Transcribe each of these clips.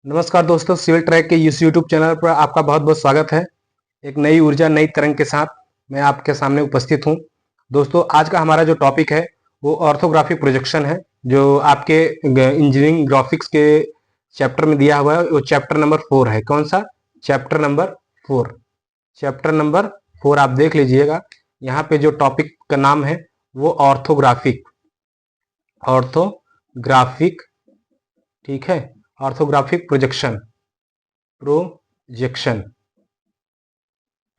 नमस्कार दोस्तों, civil track के इस यूट्यूब चैनल पर आपका बहुत बहुत स्वागत है। एक नई ऊर्जा नई तरंग के साथ मैं आपके सामने उपस्थित हूं। दोस्तों, आज का हमारा जो टॉपिक है वो ऑर्थोग्राफिक प्रोजेक्शन है, जो आपके इंजीनियरिंग ग्राफिक्स के चैप्टर में दिया हुआ है। वो चैप्टर नंबर 4 है। कौन सा? Chapter number 4। चैप्टर नंबर 4 आप देख लीजिएगा। यहाँ पे जो टॉपिक का नाम है वो ऑर्थोग्राफिक ऑर्थोग्राफिक ठीक है, ऑर्थोग्राफिक प्रोजेक्शन।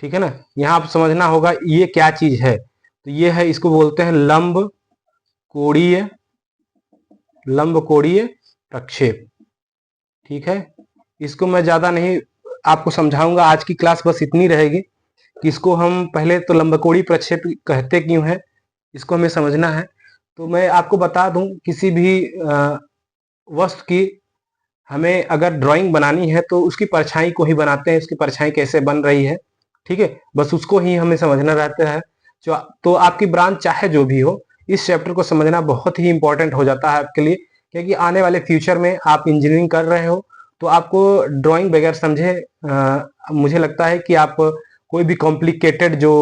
ठीक है ना। यहाँ आप समझना होगा ये क्या चीज है। तो ये है, इसको बोलते हैं लंब कोणीय प्रक्षेप। ठीक है, इसको मैं ज्यादा नहीं आपको समझाऊंगा। आज की क्लास बस इतनी रहेगी कि इसको हम पहले तो लंबकोणीय प्रक्षेप कहते क्यों है, इसको हमें समझना है। तो मैं आपको बता दूं, किसी भी वस्तु की हमें अगर ड्राइंग बनानी है तो उसकी परछाई को ही बनाते हैं, उसकी परछाई कैसे बन रही है। ठीक है, बस उसको ही हमें समझना रहता है। जो तो आपकी ब्रांच चाहे जो भी हो, इस चैप्टर को समझना बहुत ही इंपॉर्टेंट हो जाता है आपके लिए, क्योंकि आने वाले फ्यूचर में आप इंजीनियरिंग कर रहे हो तो आपको ड्राइंग बगैर समझे मुझे लगता है कि आप कोई भी कॉम्प्लिकेटेड जो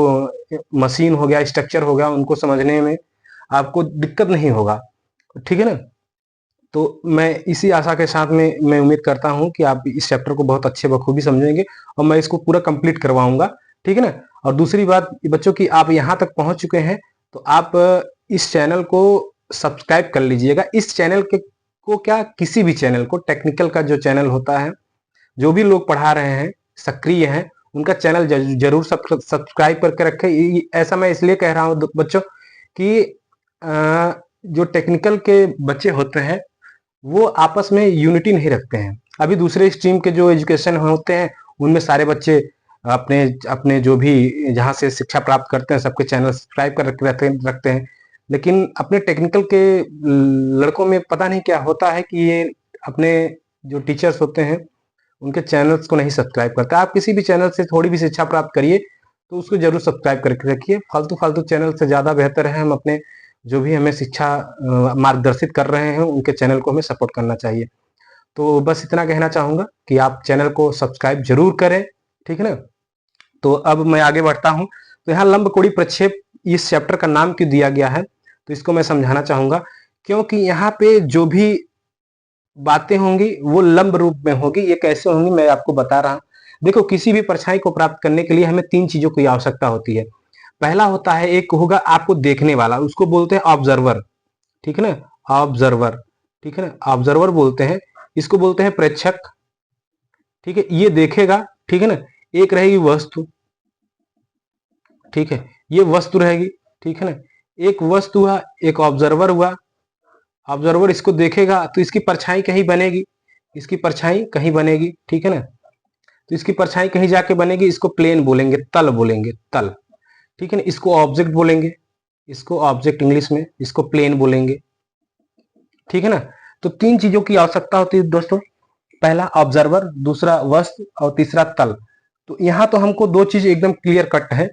मशीन हो गया, स्ट्रक्चर हो गया, उनको समझने में आपको दिक्कत नहीं होगा। ठीक है ना। तो मैं इसी आशा के साथ में मैं उम्मीद करता हूं कि आप इस चैप्टर को बहुत अच्छे बखूबी समझेंगे और मैं इसको पूरा कंप्लीट करवाऊंगा। ठीक है ना। और दूसरी बात बच्चों की, आप यहां तक पहुंच चुके हैं तो आप इस चैनल को सब्सक्राइब कर लीजिएगा। इस चैनल के को क्या, किसी भी चैनल को, टेक्निकल का जो चैनल होता है, जो भी लोग पढ़ा रहे हैं, सक्रिय हैं, उनका चैनल जरूर सब्सक्राइब करके रखें। ऐसा मैं इसलिए कह रहा हूं बच्चों कि जो टेक्निकल के बच्चे होते हैं वो आपस में यूनिटी नहीं रखते हैं। अभी दूसरे स्ट्रीम के जो एजुकेशन होते हैं उनमें सारे बच्चे अपने अपने जो भी जहाँ से शिक्षा प्राप्त करते हैं सबके चैनल सब्सक्राइब कर रखते हैं। लेकिन अपने टेक्निकल के लड़कों में पता नहीं क्या होता है कि ये अपने जो टीचर्स होते हैं उनके चैनल्स को नहीं सब्सक्राइब करता। आप किसी भी चैनल से थोड़ी भी शिक्षा प्राप्त करिए तो उसको जरूर सब्सक्राइब करके रखिए। फालतू फालतू चैनल से ज्यादा बेहतर है हम अपने जो भी हमें शिक्षा मार्गदर्शित कर रहे हैं उनके चैनल को हमें सपोर्ट करना चाहिए। तो बस इतना कहना चाहूंगा कि आप चैनल को सब्सक्राइब जरूर करें। ठीक है ना। तो अब मैं आगे बढ़ता हूं। तो यहाँ लंबकोणीय प्रक्षेप इस चैप्टर का नाम क्यों दिया गया है, तो इसको मैं समझाना चाहूंगा। क्योंकि यहाँ पे जो भी बातें होंगी वो लंब रूप में होगी। ये कैसे होंगी मैं आपको बता रहा हूं। देखो, किसी भी परछाई को प्राप्त करने के लिए हमें 3 चीजों की आवश्यकता होती है। पहला होता है, एक होगा आपको देखने वाला, उसको बोलते हैं ऑब्जर्वर। ठीक है ना, ऑब्जर्वर। ठीक है ना, ऑब्जर्वर बोलते हैं। इसको बोलते हैं प्रेक्षक। ठीक है, ये देखेगा। ठीक है ना। एक रहेगी वस्तु। ठीक है, ये वस्तु रहेगी। ठीक है ना, एक वस्तु हुआ, एक ऑब्जर्वर हुआ। ऑब्जर्वर इसको देखेगा तो इसकी परछाई कहीं बनेगी, इसकी परछाई कहीं बनेगी। ठीक है ना। तो इसकी परछाई कहीं जाके बनेगी, इसको प्लेन बोलेंगे, तल बोलेंगे, तल। ठीक है ना। इसको ऑब्जेक्ट बोलेंगे, इसको ऑब्जेक्ट इंग्लिश में, इसको प्लेन बोलेंगे। ठीक है ना। तो 3 चीजों की आवश्यकता होती है दोस्तों। पहला ऑब्जर्वर, दूसरा वस्तु और तीसरा तल। तो यहाँ तो हमको 2 चीज एकदम क्लियर कट है।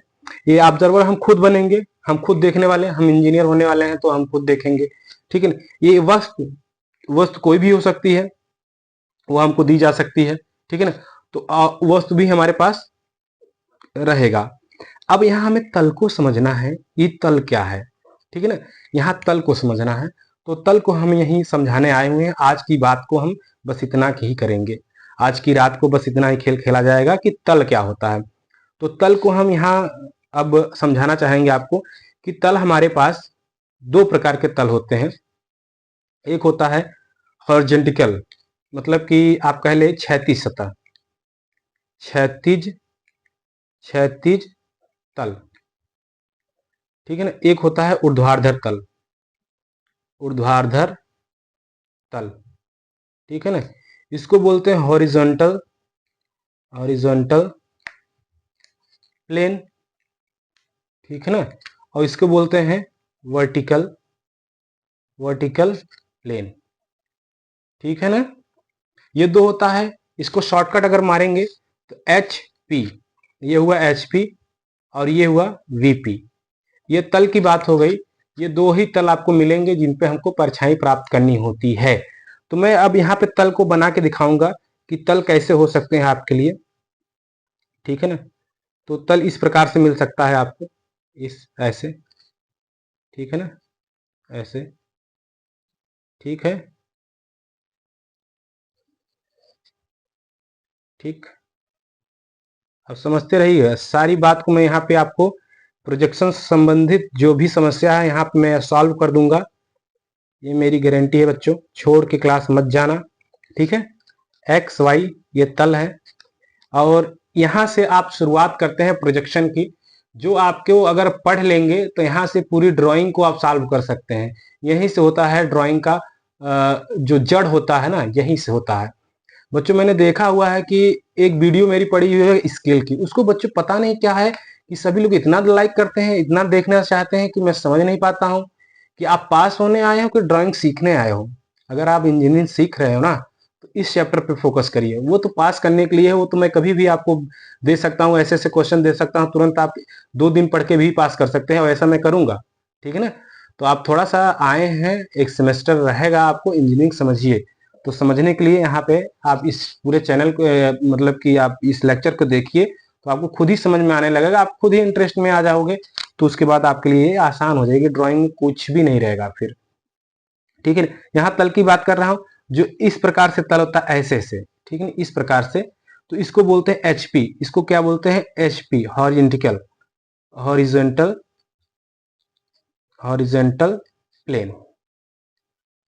ये ऑब्जर्वर हम खुद बनेंगे, हम खुद देखने वाले हैं, हम इंजीनियर होने वाले हैं तो हम खुद देखेंगे। ठीक है ना। ये वस्तु, वस्तु कोई भी हो सकती है, वो हमको दी जा सकती है। ठीक है ना। तो वस्तु भी हमारे पास रहेगा। अब यहाँ हमें तल को समझना है, ये तल क्या है। ठीक है ना। यहाँ तल को समझना है तो तल को हम यही समझाने आए हुए हैं। आज की बात को हम बस इतना ही करेंगे। आज की रात को बस इतना ही खेल खेला जाएगा कि तल क्या होता है। तो तल को हम यहाँ अब समझाना चाहेंगे आपको कि तल हमारे पास 2 प्रकार के तल होते हैं। एक होता है हॉरिजॉन्टल, मतलब कि आप कह ले क्षैतिज सतह, क्षैतिज क्षैतिज तल। ठीक है ना। एक होता है ऊर्ध्वाधर तल, ऊर्ध्वाधर तल। ठीक है ना। इसको बोलते हैं हॉरिजॉन्टल, हॉरिजॉन्टल प्लेन। ठीक है ना। और इसको बोलते हैं वर्टिकल, वर्टिकल प्लेन। ठीक है ना। ये 2 होता है। इसको शॉर्टकट अगर मारेंगे तो एच पी, ये हुआ एच पी और ये हुआ वीपी। ये तल की बात हो गई। ये 2 ही तल आपको मिलेंगे जिन पे हमको परछाई प्राप्त करनी होती है। तो मैं अब यहाँ पे तल को बना के दिखाऊंगा कि तल कैसे हो सकते हैं आपके लिए, ठीक है ना। तो तल इस प्रकार से मिल सकता है आपको, इस ऐसे, ठीक है ना, ऐसे, ठीक है, ठीक। अब समझते रहिए सारी बात को, मैं यहाँ पे आपको प्रोजेक्शन से संबंधित जो भी समस्या है यहाँ पे मैं सॉल्व कर दूंगा, ये मेरी गारंटी है बच्चों, छोड़ के क्लास मत जाना, ठीक है। एक्स वाई ये तल है, और यहाँ से आप शुरुआत करते हैं प्रोजेक्शन की। जो आपको अगर पढ़ लेंगे तो यहाँ से पूरी ड्राइंग को आप सॉल्व कर सकते हैं। यहीं से होता है ड्राइंग का जो जड़ होता है ना, यहीं से होता है बच्चों। मैंने देखा हुआ है कि एक वीडियो मेरी पड़ी हुई है स्केल की, उसको बच्चों पता नहीं क्या है कि सभी लोग इतना लाइक करते हैं, इतना देखना चाहते हैं कि मैं समझ नहीं पाता हूँ कि आप पास होने आए हो कि ड्राइंग सीखने आए हो। अगर आप इंजीनियरिंग सीख रहे हो ना, तो इस चैप्टर पे फोकस करिए। वो तो पास करने के लिए है, वो तो मैं कभी भी आपको दे सकता हूँ, ऐसे ऐसे क्वेश्चन दे सकता हूँ, तुरंत आप 2 दिन पढ़ के भी पास कर सकते हैं, और ऐसा मैं करूंगा, ठीक है ना। तो आप थोड़ा सा आए हैं, एक सेमेस्टर रहेगा आपको, इंजीनियरिंग समझिए। तो समझने के लिए यहाँ पे आप इस पूरे चैनल को मतलब कि आप इस लेक्चर को देखिए, तो आपको खुद ही समझ में आने लगेगा, आप खुद ही इंटरेस्ट में आ जाओगे। तो उसके बाद आपके लिए आसान हो जाएगी ड्राइंग, कुछ भी नहीं रहेगा फिर, ठीक है। यहाँ तल की बात कर रहा हूँ, जो इस प्रकार से तल होता है ऐसे ऐसे, ठीक है, इस प्रकार से, तो इसको बोलते हैं एचपी। इसको क्या बोलते हैं? HP, horizontal, horizontal, horizontal plane,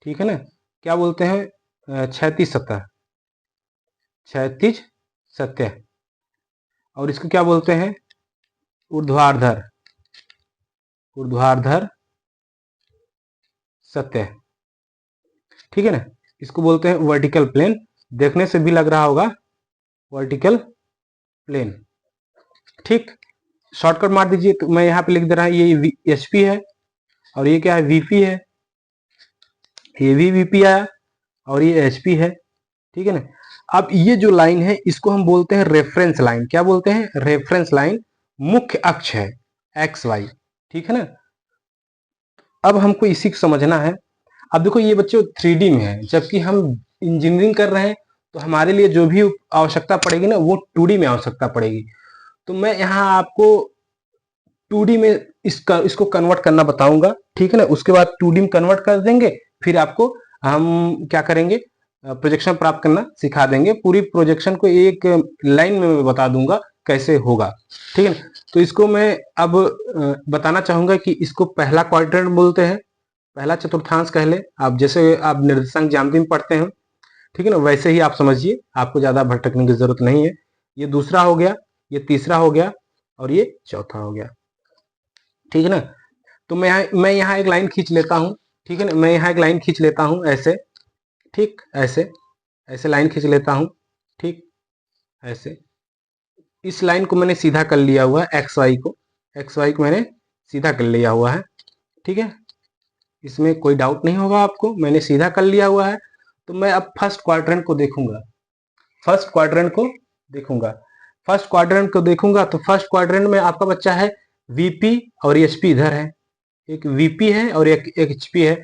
ठीक है ना। क्या बोलते हैं? क्षैतिज सतह, क्षैतिज सतह। और इसको क्या बोलते हैं? ऊर्ध्वाधर, ऊर्ध्वाधर सतह, ठीक है ना। इसको बोलते हैं वर्टिकल प्लेन, देखने से भी लग रहा होगा वर्टिकल प्लेन, ठीक। शॉर्टकट मार दीजिए, तो मैं यहाँ पे लिख दे रहा हूँ, ये एचपी है, और ये क्या है? वीपी है, ये भी वीपी आया, और ये एचपी है, ठीक है ना। अब ये जो लाइन है इसको हम बोलते हैं रेफरेंस लाइन। क्या बोलते हैं? Reference line. मुख्य अक्ष है एक्स वाई, ठीक है ना। अब हमको इसी को समझना है। अब देखो ये बच्चों 3D में है, जबकि हम इंजीनियरिंग कर रहे हैं, तो हमारे लिए जो भी आवश्यकता पड़ेगी ना, वो 2D में आवश्यकता पड़ेगी। तो मैं यहाँ आपको 2D में इसको कन्वर्ट करना बताऊंगा, ठीक है ना। उसके बाद 2D में कन्वर्ट कर देंगे, फिर आपको हम क्या करेंगे? प्रोजेक्शन प्राप्त करना सिखा देंगे। पूरी प्रोजेक्शन को एक लाइन में मैं बता दूंगा कैसे होगा, ठीक है ना। तो इसको मैं अब बताना चाहूंगा कि इसको पहला क्वाड्रेंट बोलते हैं, पहला चतुर्थांश कह ले आप, जैसे आप निर्देशांक ज्यामिति में पढ़ते हैं, ठीक है ना, वैसे ही आप समझिए, आपको ज्यादा भटकने की जरूरत नहीं है। ये दूसरा हो गया, ये तीसरा हो गया, और ये चौथा हो गया, ठीक है ना। तो मैं यहाँ एक लाइन खींच लेता हूँ, ठीक है ना। मैं यहाँ एक लाइन खींच लेता हूँ ऐसे, ठीक, ऐसे ऐसे लाइन खींच लेता हूँ, ठीक, ऐसे। इस लाइन को मैंने सीधा कर लिया हुआ है, एक्स वाई को मैंने सीधा कर लिया हुआ है, ठीक है। इसमें कोई डाउट नहीं होगा आपको, मैंने सीधा कर लिया हुआ है। तो मैं अब फर्स्ट क्वाड्रेंट को देखूंगा, फर्स्ट क्वाड्रेंट को देखूंगा, फर्स्ट क्वाड्रेंट को देखूंगा। तो फर्स्ट क्वाड्रेंट में आपका बच्चा है वीपी, और एचपी इधर है, एक वीपी है और एक एचपी है।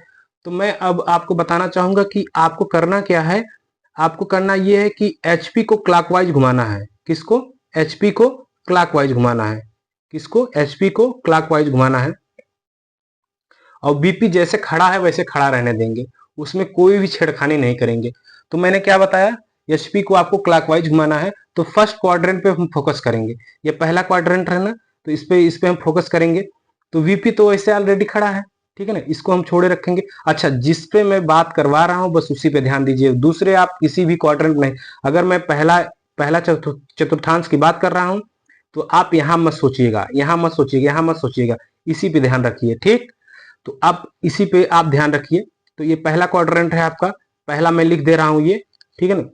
तो मैं अब आपको बताना चाहूंगा कि आपको करना क्या है। आपको करना यह है कि एचपी को क्लॉकवाइज घुमाना है। किसको? एचपी को क्लॉकवाइज घुमाना है। किसको? एचपी को क्लॉकवाइज घुमाना है। और बीपी जैसे खड़ा है वैसे खड़ा रहने देंगे, उसमें कोई भी छेड़खानी नहीं करेंगे। तो मैंने क्या बताया? एचपी को आपको क्लॉकवाइज घुमाना है, तो फर्स्ट क्वाड्रेंट पे हम फोकस करेंगे। ये पहला क्वाड्रेंट है ना, तो इस पे हम फोकस करेंगे। तो वीपी तो ऐसे ऑलरेडी खड़ा है, ठीक है ना, इसको हम छोड़े रखेंगे। अच्छा, जिस पे मैं बात करवा रहा हूं बस उसी पे ध्यान दीजिए, दूसरे आप किसी भी क्वाड्रेंट में, अगर मैं पहला पहला चतुर्थांश की बात कर रहा हूं, तो आप यहां मत सोचिएगा, यहां मत सोचिएगा, यहां मत सोचिएगा, इसी पे ध्यान रखिए, ठीक। तो आप इसी पे आप ध्यान रखिए। तो ये पहला क्वाड्रेंट है आपका, पहला मैं लिख दे रहा हूं ये, ठीक है ना।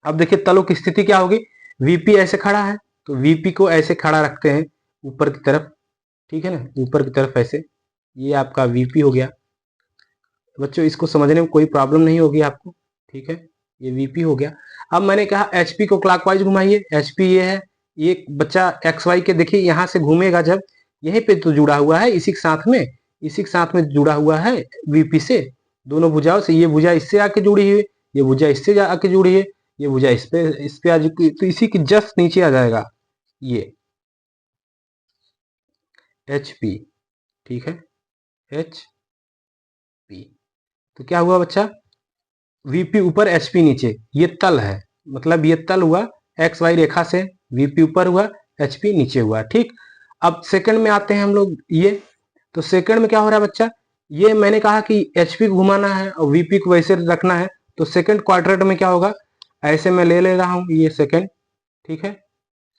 अब देखिए तलों की स्थिति क्या होगी। वीपी ऐसे खड़ा है, तो वीपी को ऐसे खड़ा रखते हैं ऊपर की तरफ, ठीक है ना, ऊपर की तरफ ऐसे। ये आपका वीपी हो गया। बच्चों इसको समझने में कोई प्रॉब्लम नहीं होगी आपको, ठीक है। ये वीपी हो गया। अब मैंने कहा एचपी को क्लॉकवाइज घुमाइए, एचपी ये है, ये बच्चा एक्स वाई के देखिए यहां से घूमेगा जब, यहीं पे तो जुड़ा हुआ है, इसी के साथ में, इसी के साथ में जुड़ा हुआ है वीपी से, दोनों भुजाओं से। ये भुजा इससे आके जुड़ी हुई है, ये भुजा इससे आके जुड़ी है, ये भुजा इस पे आ जाएगी, तो इसी के जस्ट नीचे आ जाएगा ये एच पी, ठीक है, एच पी। तो क्या हुआ बच्चा, वीपी ऊपर एचपी नीचे, ये तल है, मतलब ये तल हुआ एक्स वाई रेखा से, वीपी ऊपर हुआ एचपी नीचे हुआ, ठीक। अब सेकंड में आते हैं हम लोग, ये तो सेकंड में क्या हो रहा है बच्चा, ये मैंने कहा कि एचपी को घुमाना है और वीपी को वैसे रखना है, तो सेकंड क्वाड्रेंट में क्या होगा, ऐसे मैं ले रहा हूं ये सेकंड, ठीक है,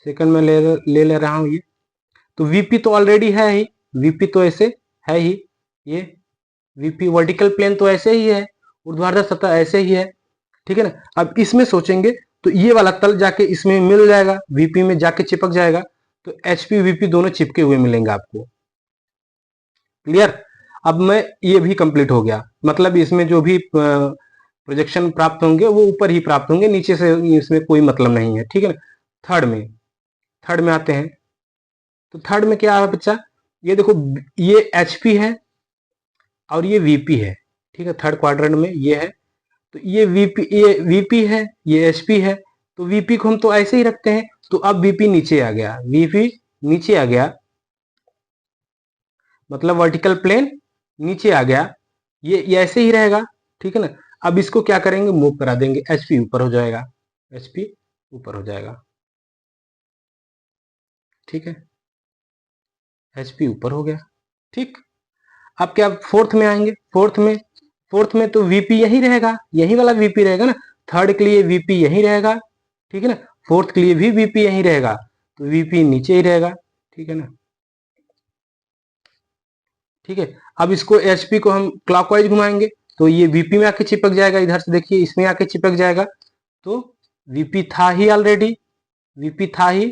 सेकंड में ले रहा हूं ये, तो वीपी तो ऑलरेडी है ही, वीपी तो ऐसे है ही, ये वीपी वर्टिकल प्लेन तो ऐसे ही है, ऊर्ध्वाधर सतह ऐसे ही है, ठीक है ना। अब इसमें सोचेंगे तो ये वाला तल जाके इसमें मिल जाएगा, वीपी में जाके चिपक जाएगा, तो एचपी वीपी दोनों चिपके हुए मिलेंगे आपको, क्लियर। अब मैं ये भी कंप्लीट हो गया, मतलब इसमें जो भी प्रोजेक्शन प्राप्त होंगे वो ऊपर ही प्राप्त होंगे, नीचे से इसमें कोई मतलब नहीं है, ठीक है ना। थर्ड में आते हैं, तो थर्ड में क्या है बच्चा, ये देखो ये एचपी है और ये वीपी है, ठीक है, थर्ड क्वाड्रेंट में ये है, तो ये वीपी है, ये एचपी है, तो वीपी को हम तो ऐसे ही रखते हैं, तो अब वीपी नीचे आ गया, वीपी नीचे आ गया, मतलब वर्टिकल प्लेन नीचे आ गया, ये ऐसे ही रहेगा, ठीक है ना। अब इसको क्या करेंगे, मूव करा देंगे, एचपी ऊपर हो जाएगा, एचपी ऊपर हो जाएगा, ठीक है, एचपी ऊपर हो गया, ठीक। अब क्या फोर्थ में आएंगे, फोर्थ में तो वीपी यही रहेगा, यही वाला वीपी रहेगा ना, थर्ड के लिए वीपी यही रहेगा, ठीक है ना, फोर्थ के लिए भी वीपी यही रहेगा, तो वीपी नीचे ही रहेगा, ठीक है ना, ठीक है। अब इसको एचपी को हम क्लॉकवाइज घुमाएंगे, तो ये वीपी में आके चिपक जाएगा, इधर से देखिए इसमें आके चिपक जाएगा, तो वीपी था ही ऑलरेडी, वीपी था ही,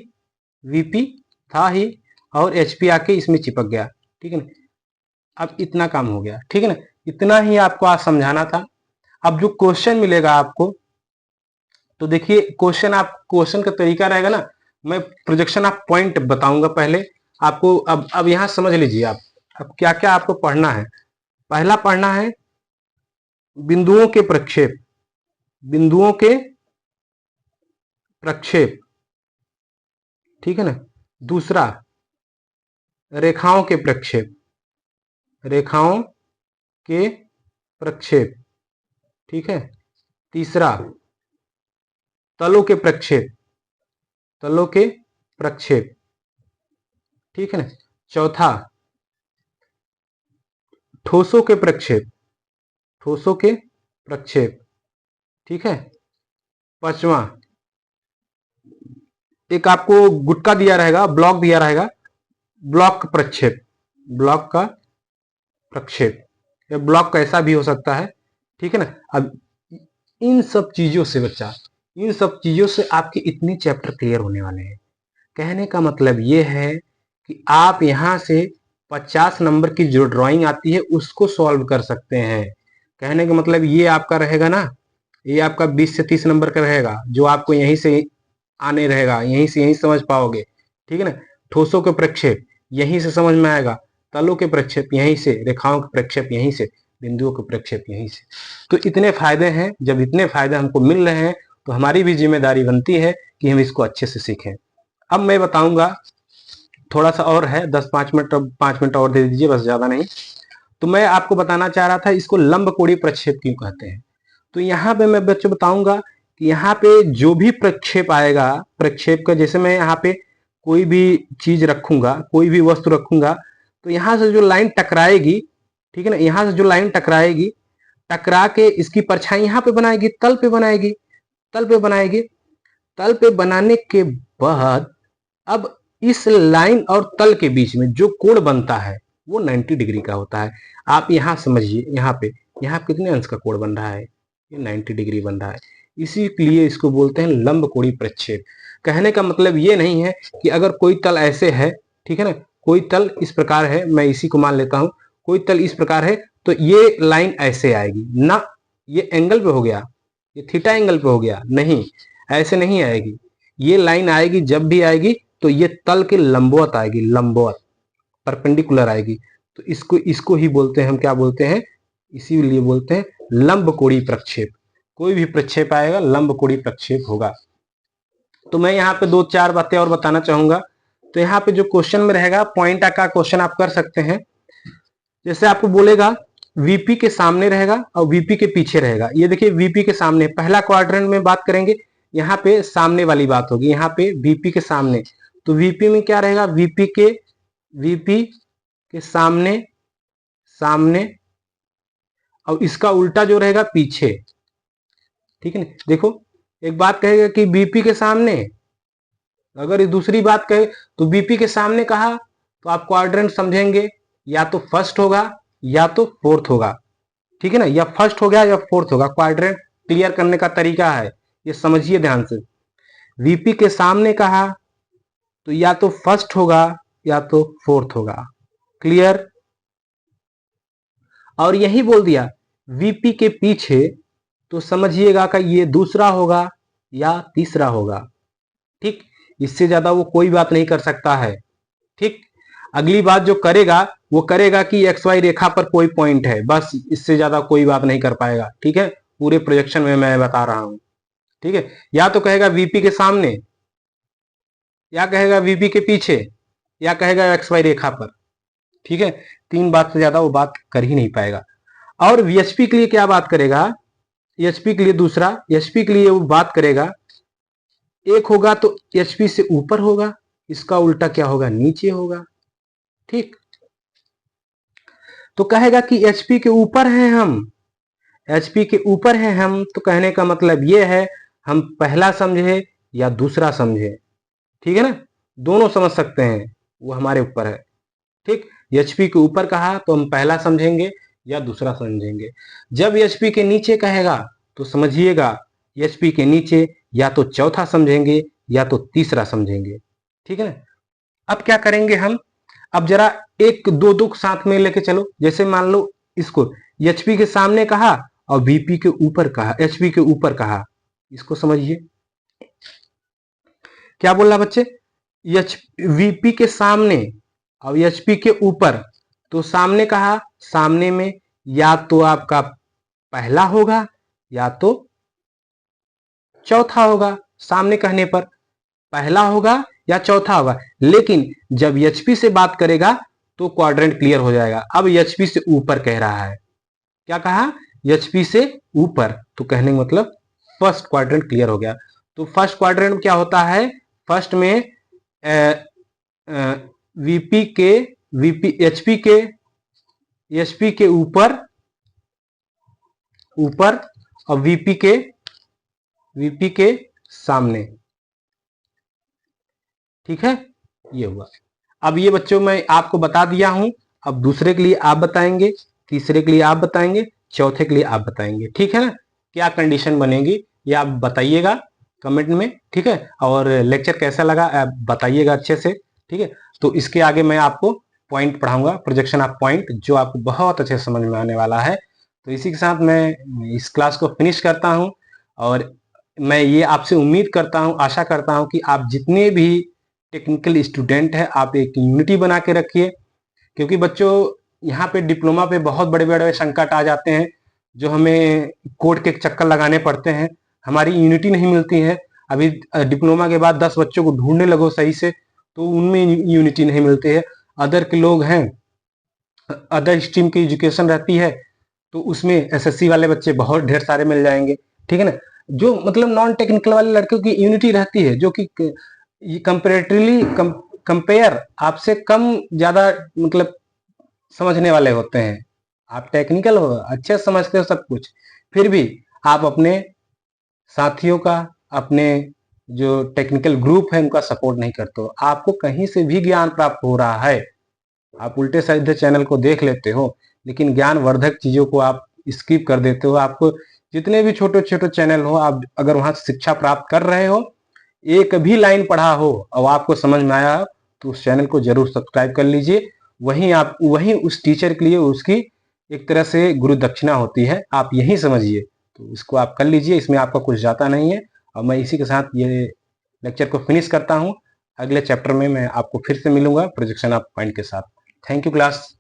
वीपी था ही, और एचपी आके इसमें चिपक गया, ठीक है ना। अब इतना काम हो गया, ठीक है ना, इतना ही आपको आज समझाना था। अब जो क्वेश्चन मिलेगा आपको, तो देखिए क्वेश्चन का तरीका रहेगा ना, मैं प्रोजेक्शन ऑफ पॉइंट बताऊंगा पहले आपको। अब यहां समझ लीजिए आप, अब क्या क्या आपको पढ़ना है। पहला पढ़ना है बिंदुओं के प्रक्षेप, बिंदुओं के प्रक्षेप, ठीक है ना। दूसरा रेखाओं के प्रक्षेप, रेखाओं के प्रक्षेप, ठीक है। तीसरा तलों के प्रक्षेप, तलों के प्रक्षेप, ठीक है ना। चौथा ठोसों के प्रक्षेप, ठोसों के प्रक्षेप, ठीक है। पांचवा एक आपको गुटका दिया रहेगा, ब्लॉक दिया रहेगा, ब्लॉक प्रक्षेप, ब्लॉक का प्रक्षेप, या ब्लॉक कैसा भी हो सकता है, ठीक है ना। अब इन सब चीजों से बच्चा, इन सब चीजों से आपके इतने चैप्टर क्लियर होने वाले हैं। कहने का मतलब ये है कि आप यहां से 50 नंबर की जो ड्राइंग आती है उसको सॉल्व कर सकते हैं। कहने का मतलब ये आपका रहेगा ना, ये आपका 20 से 30 नंबर का रहेगा, जो आपको यहीं से आने रहेगा, यहीं से यहीं समझ पाओगे, ठीक है ना। ठोसों के प्रक्षेप यहीं से समझ में आएगा, तलों के प्रक्षेप यहीं से, रेखाओं के प्रक्षेप यहीं से, बिंदुओं के प्रक्षेप यहीं से। तो इतने फायदे हैं, जब इतने फायदे हमको मिल रहे हैं तो हमारी भी जिम्मेदारी बनती है कि हम इसको अच्छे से सीखें। अब मैं बताऊंगा, थोड़ा सा और है, 5 मिनट और दे दीजिए, बस ज्यादा नहीं। तो मैं आपको बताना चाह रहा था इसको लंबकोणीय प्रक्षेप क्यों कहते हैं। तो यहाँ पे मैं बच्चों बताऊंगा कि यहाँ पे जो भी प्रक्षेप आएगा, प्रक्षेप का, जैसे मैं यहाँ पे कोई भी चीज रखूंगा, कोई भी वस्तु रखूंगा, तो यहाँ से जो लाइन टकराएगी, ठीक है ना, यहाँ से जो लाइन टकराएगी, टकरा के इसकी परछाई यहाँ पे बनाएगी, तल पे बनाएगी, तल पे बनाएगी, तल पे बनाने के बाद अब इस लाइन और तल के बीच में जो कोण बनता है वो 90 डिग्री का होता है। आप यहां समझिए, यहाँ कितने अंश का कोण बन रहा है, ये 90 डिग्री बन रहा है, इसीलिए इसको बोलते हैं लंबकोणीय प्रक्षेप। कहने का मतलब ये नहीं है कि अगर कोई तल ऐसे है, ठीक है ना, कोई तल इस प्रकार है, मैं इसी को मान लेता हूं, कोई तल इस प्रकार है तो ये लाइन ऐसे आएगी ना, ये एंगल पे हो गया, ये थीटा एंगल पे हो गया, नहीं, ऐसे नहीं आएगी। ये लाइन आएगी, जब भी आएगी तो ये तल के लंबवत आएगी, लंबवत, परपेंडिकुलर आएगी। तो इसको इसको ही बोलते हैं हम, क्या बोलते हैं, इसीलिए बोलते हैं लंबकोणीय प्रक्षेप। कोई भी प्रक्षेप आएगा लंबकोणीय प्रक्षेप होगा। तो मैं यहाँ पे 2-4 बातें और बताना चाहूंगा। तो यहाँ पे जो क्वेश्चन में रहेगा, पॉइंट का क्वेश्चन आप कर सकते हैं। जैसे आपको बोलेगा वीपी के सामने रहेगा और वीपी के पीछे रहेगा। ये देखिए वीपी के सामने, पहला क्वाड्रेंट में बात करेंगे, यहाँ पे सामने वाली बात होगी, यहाँ पे वीपी के सामने। तो वीपी में क्या रहेगा, वीपी के सामने सामने, और इसका उल्टा जो रहेगा पीछे। ठीक है ना। देखो एक बात कहेगा कि बीपी के सामने, अगर ये दूसरी बात कहे तो बीपी के सामने कहा तो आप क्वाड्रेंट समझेंगे या तो फर्स्ट होगा या तो फोर्थ होगा। ठीक है ना, या फर्स्ट हो गया या फोर्थ होगा। क्वाड्रेंट क्लियर करने का तरीका है, ये समझिए ध्यान से। वीपी के सामने कहा तो या तो फर्स्ट होगा या तो फोर्थ होगा। क्लियर। और यही बोल दिया वीपी के पीछे, तो समझिएगा कि ये दूसरा होगा या तीसरा होगा। ठीक, इससे ज्यादा वो कोई बात नहीं कर सकता है। ठीक, अगली बात जो करेगा वो करेगा कि एक्स वाई रेखा पर कोई पॉइंट है, बस इससे ज्यादा कोई बात नहीं कर पाएगा। ठीक है, पूरे प्रोजेक्शन में मैं बता रहा हूं। ठीक है, या तो कहेगा वीपी के सामने, या कहेगा वीपी के पीछे, या कहेगा एक्स वाई रेखा पर। ठीक है, 3 बात से ज्यादा वो बात कर ही नहीं पाएगा। और वीएचपी के लिए क्या बात करेगा, एचपी के लिए दूसरा, एचपी के लिए वो बात करेगा, एक होगा तो एचपी से ऊपर होगा, इसका उल्टा क्या होगा, नीचे होगा। ठीक, तो कहेगा कि एचपी के ऊपर हैं हम, एचपी के ऊपर हैं हम, तो कहने का मतलब ये है हम पहला समझे या दूसरा समझे। ठीक है ना, दोनों समझ सकते हैं, वो हमारे ऊपर है। ठीक, एचपी के ऊपर कहा तो हम पहला समझेंगे या दूसरा समझेंगे। जब एचपी के नीचे कहेगा तो समझिएगा एचपी के नीचे या तो चौथा समझेंगे या तो तीसरा समझेंगे। ठीक है ना। अब क्या करेंगे हम, अब जरा एक दो दो साथ में लेके चलो। जैसे मान लो इसको एचपी के सामने कहा और वीपी के ऊपर कहा, एचपी के ऊपर कहा, इसको समझिए क्या बोल रहा बच्चे, वीपी के सामने और एचपी के ऊपर। तो सामने कहा, सामने में या तो आपका पहला होगा या तो चौथा होगा। सामने कहने पर पहला होगा या चौथा होगा, लेकिन जब एचपी से बात करेगा तो क्वाड्रेंट क्लियर हो जाएगा। अब एचपी से ऊपर कह रहा है, क्या कहा, एचपी से ऊपर, तो कहने का मतलब फर्स्ट क्वाड्रेंट क्लियर हो गया। तो फर्स्ट क्वाड्रेंट क्या होता है, फर्स्ट में एचपी के ऊपर और वीपी के सामने। ठीक है, ये हुआ। अब ये बच्चों मैं आपको बता दिया हूं, अब दूसरे के लिए आप बताएंगे, तीसरे के लिए आप बताएंगे, चौथे के लिए आप बताएंगे। ठीक है ना, क्या कंडीशन बनेगी ये आप बताइएगा कमेंट में। ठीक है, और लेक्चर कैसा लगा आप बताइएगा अच्छे से। ठीक है, तो इसके आगे मैं आपको पॉइंट पढ़ाऊंगा, प्रोजेक्शन ऑफ पॉइंट, जो आपको बहुत अच्छे समझ में आने वाला है। तो इसी के साथ मैं इस क्लास को फिनिश करता हूं, और मैं ये आपसे उम्मीद करता हूं, आशा करता हूं कि आप जितने भी टेक्निकल स्टूडेंट है आप एक यूनिटी बना के रखिए। क्योंकि बच्चों यहाँ पे डिप्लोमा पे बहुत बड़े बड़े संकट आ जाते हैं, जो हमें कोड के चक्कर लगाने पड़ते हैं, हमारी यूनिटी नहीं मिलती है। अभी डिप्लोमा के बाद 10 बच्चों को ढूंढने लगो सही से, तो उनमें यूनिटी नहीं मिलती है। अदर के लोग हैं, अदर स्ट्रीम की एजुकेशन रहती है, तो उसमें एसएससी वाले बच्चे बहुत ढेर सारे मिल जाएंगे। ठीक है ना, जो मतलब नॉन टेक्निकल वाले लड़कियों की यूनिटी रहती है, जो कि कंपेरेटिवली कंपेयर आपसे कम ज्यादा मतलब समझने वाले होते हैं। आप टेक्निकल हो, अच्छे समझते हो सब कुछ, फिर भी आप अपने साथियों का, अपने जो टेक्निकल ग्रुप है उनका सपोर्ट नहीं करते हो। आपको कहीं से भी ज्ञान प्राप्त हो रहा है, आप उल्टे सीधे चैनल को देख लेते हो, लेकिन ज्ञान वर्धक चीजों को आप स्किप कर देते हो। आपको जितने भी छोटे छोटे चैनल हो, आप अगर वहां से शिक्षा प्राप्त कर रहे हो, एक भी लाइन पढ़ा हो और आपको समझ में आया हो, तो उस चैनल को जरूर सब्सक्राइब कर लीजिए। वहीं उस टीचर के लिए उसकी एक तरह से गुरु दक्षिणा होती है, आप यही समझिए। तो इसको आप कर लीजिए, इसमें आपका कुछ जाता नहीं है। और मैं इसी के साथ ये लेक्चर को फिनिश करता हूँ। अगले चैप्टर में मैं आपको फिर से मिलूंगा प्रोजेक्शन ऑफ पॉइंट के साथ। Thank you class.